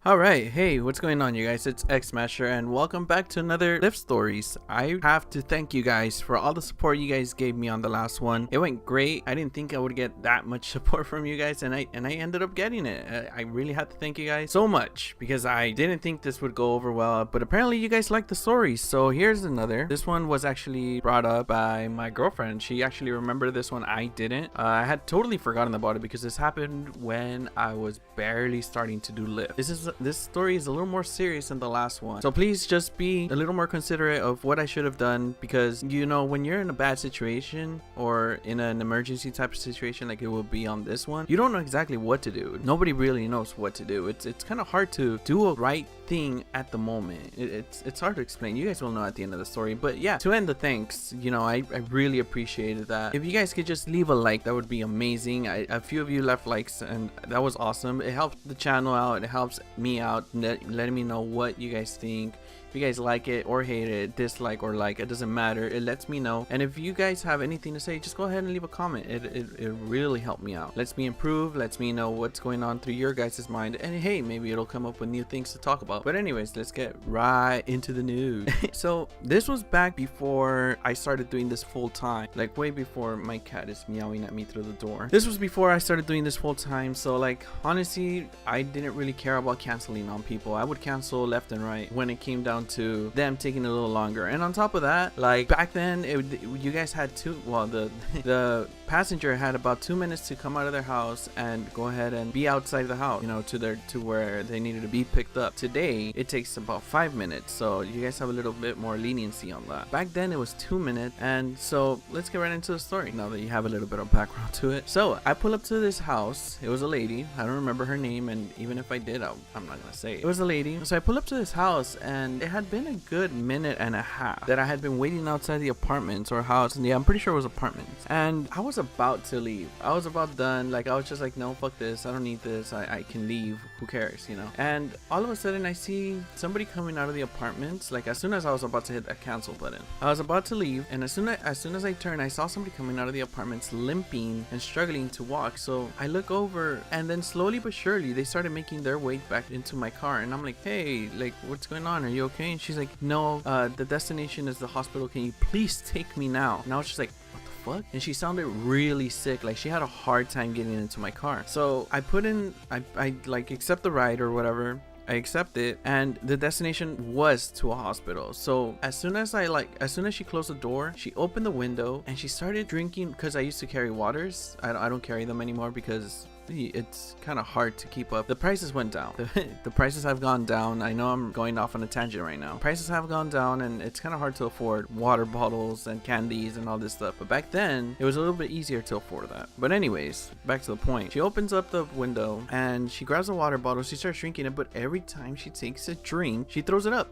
Alright, hey, what's going on you guys? It's X Smasher and welcome back to another Lyft Stories. I have to thank you guys for all the support you guys gave me on the last one. It went great. I didn't think I would get that much support from you guys and I ended up getting it. I really had to thank you guys so much because I didn't think this would go over well, but apparently you guys like the stories. So here's another. This one was actually brought up by my girlfriend. She actually remembered this one. I didn't. I had totally forgotten about it because this happened when I was barely starting to do Lyft. This story is a little more serious than the last one, so please just be a little more considerate of what I should have done, because you know, when you're in a bad situation or in an emergency type of situation like it will be on this one, you don't know exactly what to do. Nobody really knows what to do. It's kind of hard to do a right thing at the moment. It's hard to explain. You guys will know at the end of the story. But yeah, to end the thanks, you know, I really appreciated that. If you guys could just leave a like, that would be amazing. A few of you left likes and that was awesome. It helps the channel out, it helps me out, letting me know what you guys think. If you guys like it or hate it, dislike or like, it doesn't matter. It lets me know. And if you guys have anything to say, just go ahead and leave a comment. It really helped me out. Lets me improve, lets me know what's going on through your guys' mind. And hey, maybe it'll come up with new things to talk about. But anyways, let's get right into the news. So this was back before I started doing this full time. Like way before. My cat is meowing at me through the door. This was before I started doing this full time. So like, honestly, I didn't really care about canceling on people. I would cancel left and right when it came down to them taking a little longer. And on top of that, like back then you guys had the passenger had about 2 minutes to come out of their house and go ahead and be outside the house, you know, to where they needed to be picked up. Today it takes about 5 minutes, so you guys have a little bit more leniency on that. Back then it was 2 minutes. And so let's get right into the story now that you have a little bit of background to it. So I pull up to this house. It was a lady. I don't remember her name, and even if I did, I'm not gonna say it. It was a lady. So I pull up to this house, and it had been a good minute and a half that I had been waiting outside the apartments or house. And yeah, I'm pretty sure it was apartments. And I was about to leave. I was about done. Like, I was just like, no, fuck this. I don't need this. I can leave. Who cares, you know? And all of a sudden I see somebody coming out of the apartments. Like, as soon as I was about to hit that cancel button, I was about to leave. And as soon as I turned, I saw somebody coming out of the apartments limping and struggling to walk. So I look over, and then slowly but surely they started making their way back into my car. And I'm like, hey, like, what's going on? Are you okay? And she's like, no, the destination is the hospital. Can you please take me now? And I was just like, what the fuck? And she sounded really sick. Like, she had a hard time getting into my car. So I put in, I like accept the ride or whatever. I accept it, and the destination was to a hospital. So as soon as she closed the door, she opened the window and she started drinking, because I used to carry waters. I don't carry them anymore because it's kind of hard to keep up. The prices went down. The prices have gone down. I know I'm going off on a tangent right now. Prices have gone down, and it's kind of hard to afford water bottles and candies and all this stuff. But back then it was a little bit easier to afford that. But anyways, back to the point. She opens up the window and she grabs a water bottle. She starts drinking it, but every time she takes a drink, she throws it up.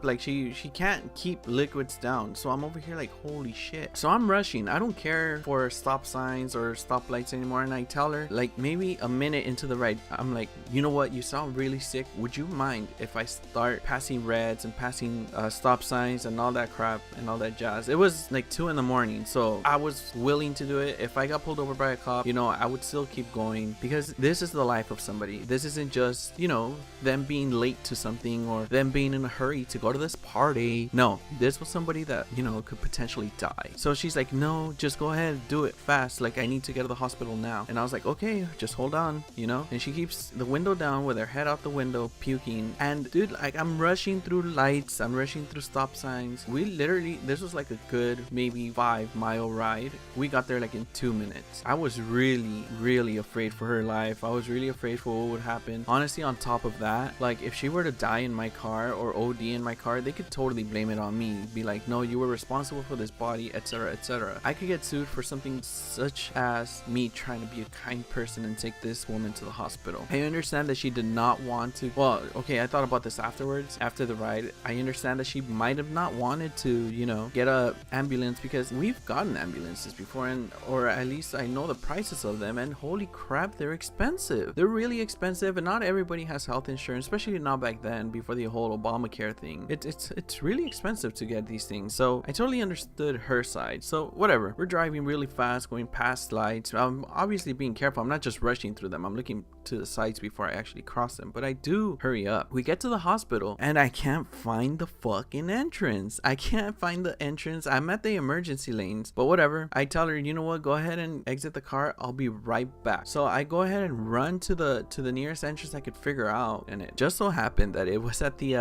Like she can't keep liquids down. So I'm over here like, holy shit. So I'm rushing. I don't care for stop signs or stoplights anymore. And I tell her, like, maybe a minute into the ride, I'm like, you know what, you sound really sick. Would you mind if I start passing reds and passing stop signs and all that crap and all that jazz? It was like 2 in the morning, so I was willing to do it. If I got pulled over by a cop, you know, I would still keep going, because this is the life of somebody. This isn't just, you know, them being late to something or them being in a hurry to go to this party. No, this was somebody that, you know, could potentially die. So she's like, no, just go ahead, do it fast. Like, I need to get to the hospital now. And I was like, okay, just hold on, you know. And she keeps the window down with her head out the window, puking. And dude, like, I'm rushing through lights, I'm rushing through stop signs. We literally, this was like a good maybe 5-mile ride. We got there like in 2 minutes. I was really afraid for her life. I was really afraid for what would happen. Honestly, on top of that, like, if she were to die in my car or OD in my car, they could totally blame it on me. Be like, no, you were responsible for this body, etc, etc. I could get sued for something such as me trying to be a kind person and take this woman to the hospital. I understand that she did not want to, well, okay, I thought about this afterwards, after the ride. I understand that she might have not wanted to, you know, get a ambulance, because we've gotten ambulances before, and or at least I know the prices of them, and holy crap, they're expensive. They're really expensive, and not everybody has health insurance, especially not back then, before the whole Obamacare thing. It's really expensive to get these things. So I totally understood her side. So whatever, we're driving really fast, going past lights. I'm obviously being careful. I'm not just rushing through them. I'm looking to the sides before I actually cross them, but I do hurry up. We get to the hospital and I can't find the fucking entrance. I can't find the entrance. I'm at the emergency lanes, but whatever. I tell her, you know what, go ahead and exit the car. I'll be right back. So I go ahead and run to the nearest entrance I could figure out, and it just so happened that it was at the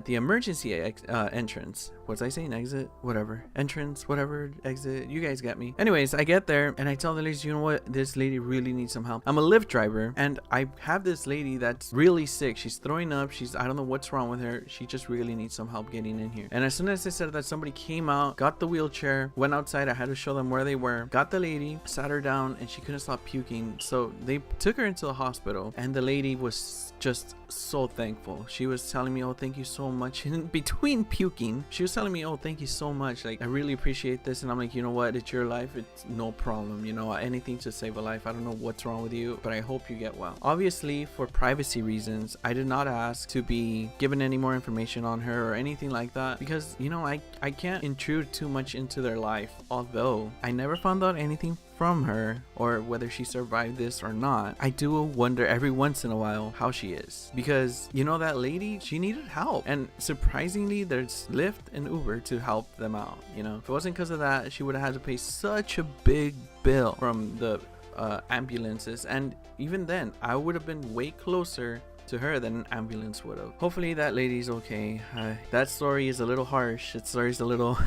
emergency entrance. Was I saying exit? Whatever. Entrance, whatever, exit. You guys get me. Anyways, I get there and I tell the ladies, you know what? This lady really needs some help. I'm a Lyft driver and I have this lady that's really sick. She's throwing up. I don't know what's wrong with her. She just really needs some help getting in here. And as soon as I said that, somebody came out, got the wheelchair, went outside. I had to show them where they were, got the lady, sat her down, and she couldn't stop puking. So they took her into the hospital, and the lady was just so thankful. She was telling me, oh, thank you so much. In between puking, she was telling me, oh, thank you so much. Like, I really appreciate this. And I'm like, you know what? It's your life. It's no problem. You know, anything to save a life. I don't know what's wrong with you, but I hope you get well. Obviously, for privacy reasons, I did not ask to be given any more information on her or anything like that, because, you know, I can't intrude too much into their life. Although I never found out anything from her or whether she survived this or not, I do wonder every once in a while how she is, because, you know, that lady, she needed help, and surprisingly there's Lyft and Uber to help them out. You know, if it wasn't because of that, she would have had to pay such a big bill from the ambulances, and even then I would have been way closer to her than an ambulance would have. Hopefully that lady's okay. That story is a little harsh. That story's a little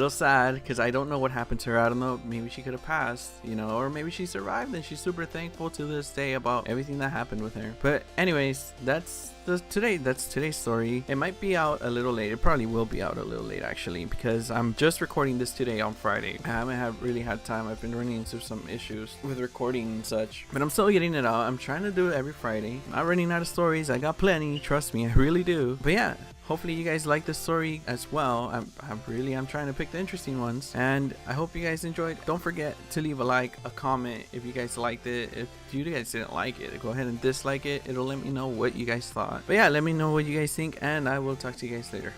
sad, because I don't know what happened to her. I don't know, maybe she could have passed, you know, or maybe she survived and she's super thankful to this day about everything that happened with her. But anyways, that's today's story. It might be out a little late. It probably will be out a little late actually, because I'm just recording this today on Friday. I haven't really had time. I've been running into some issues with recording and such, but I'm still getting it out. I'm trying to do it every Friday. I'm not running out of stories. I got plenty, trust me, I really do. But yeah, hopefully you guys like this story as well. I'm trying to pick the interesting ones, and I hope you guys enjoyed. Don't forget to leave a like, a comment if you guys liked it. If you guys didn't like it, go ahead and dislike it. It'll let me know what you guys thought. But yeah, let me know what you guys think, and I will talk to you guys later.